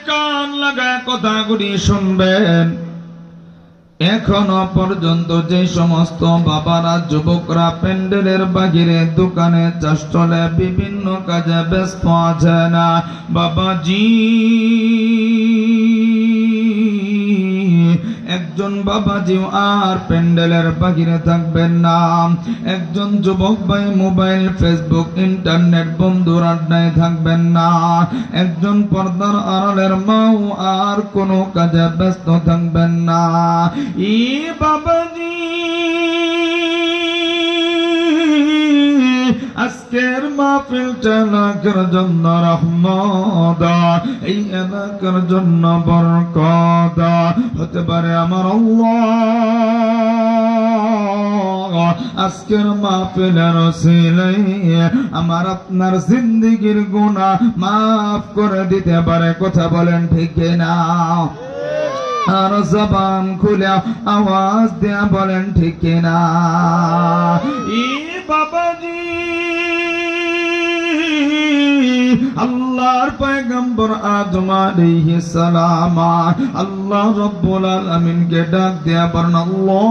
কান লাগায় কথাগুলি শুনবেন। এখনো পর্যন্ত যে সমস্ত বাবারা যুবকরা প্যান্ডেলের বাহিরে দোকানে চাষচলে বিভিন্ন কাজে ব্যস্ত আছে না বাবাজি, একজন বাবাজিও আর প্যান্ডেলের বাহিরে থাকবেন না। একজন যুবক ভাই মোবাইল, ফেসবুক, ইন্টারনেট বন্ধুর আড্ডায় থাকবেন না। একজন পর্দার আড়ালের মাও আর কোনো কাজে ব্যস্ত থাকবেন না। ই বাবাজি, আজকের মাহফিলটা এলাকার জন্য রহমত, এই এলাকার জন্য বরকত হতে পারে। আমার আল্লাহ আজকের মাহফিলের ওসিলায় আমার আপনার জিন্দেগীর গুনাহ মাফ করে দিতে পারে। কথা বলেন ঠিক না? আর জবান খুলে আওয়াজ দেয়া বলেন ঠিক না? ই বাবাজি, আল্লাহর পয়গম্বর আদম আলাইহিস সালাম আল্লাহ রাব্বুল আলামিনকে ডাক দেয়া বলেন, আল্লাহ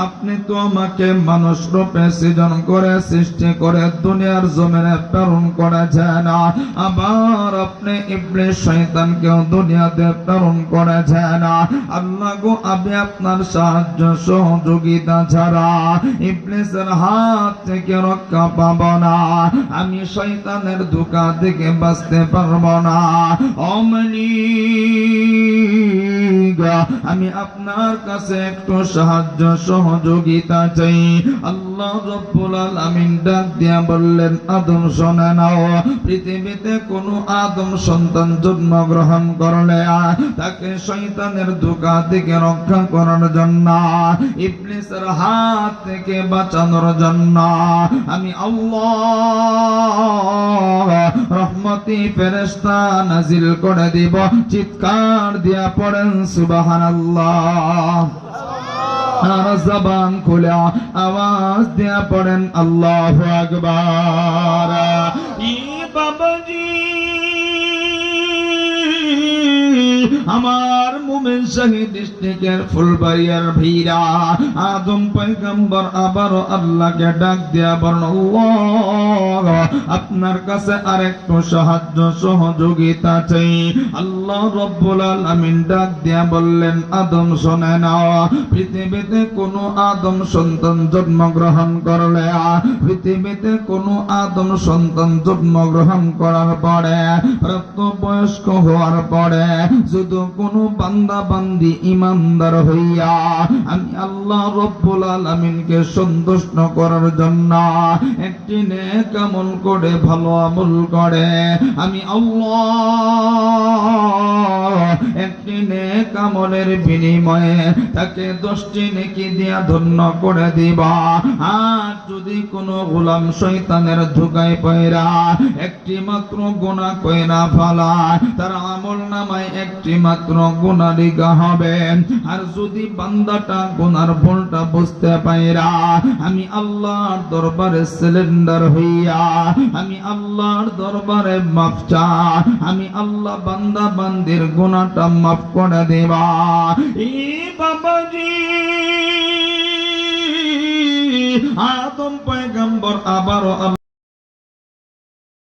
আপনি তো আমাকে মানুষ রূপে সৃজন করে সৃষ্টি করে দুনিয়ার জমিনে প্রেরণ করেছেন, আবার আপনি ইবলিস শয়তানকেও দুনিয়াতে প্রেরণ করেছেন। আল্লাহ গো, আমি আপনার সাহায্য সহযোগিতা ছাড়া ইবলিসের হাত থেকে রক্ষা পাবো না, আমি শয়তানের ধোঁকা থেকে বাঁচতে পারবো না। আমি আপনার কাছে একটু সাহায্য সহযোগিতা চাই। আল্লাহ রাব্বুল আলামিন ডাক দিয়া বললেন, আদম শোনে নাও, পৃথিবীতে কোন আদম সন্তান জন্মগ্রহণ করলে তাকে শয়তানের ধোঁকা থেকে রক্ষা করার জন্য, ইবলিসের হাত থেকে বাঁচানোর জন্য আমি আল্লাহ রহমতি ফেরেশতা নাজিল করে দিব। চিৎকার দিয়া পড়েন সুবহানাল্লাহ। আর জবান খুলে আওয়াজ দিয়া পড়েন আল্লাহু আকবার। ই বাবাজি, আমার মুমিন শহীদ ডিস্ট্রিক্টের ফুলবাড়িয়ার ভীরা আদম পয়গম্বর আবারও আল্লাহকে ডাক দিয়া বলেন, আল্লাহ আপনার কাছে আরেকটু সাহায্য সহযোগিতা চাই। আল্লাহ রাব্বুল আলামিন ডাক দিয়া বললেন, আদম শুনে নাও, পৃথিবীতে কোনো আদম সন্তান জন্মগ্রহণ করলে, পৃথিবীতে কোনো আদম সন্তান জন্মগ্রহণ করার পরে, প্রাপ্তবয়স্ক হওয়ার পরে যদি কোনো বান্দা বান্দি ইমানদার হইয়া আমি আল্লাহ রাব্বুল আলামিনকে সন্তুষ্ট করার জন্য একটি নেক আমল করে, ভালো আমল করে, আমি আল্লাহ একটি নেক আমলের বিনিময়ে তাকে 10টি নেকি দিয়া ধন্য করে দিবা। আর যদি কোনো গোলাম শয়তানের ধোঁকায় পয়রা একটি মাত্র গুনাহ কইরা ফালায়, তার আমল নামায় একটি মাত্র গুনাহ লিখা হবে। আর যদি বান্দাটা গুনার ভুলটা বুঝতে পাইরা আমি আল্লাহর দরবারে সিলিন্ডার হইয়া আমি আল্লাহর দরবারে মাফ চা, আমি আল্লাহ বান্দা বান্দির গুনাহটা মাফ করে দেবা। এই বাবাজি, আদম পয়গম্বর আবারও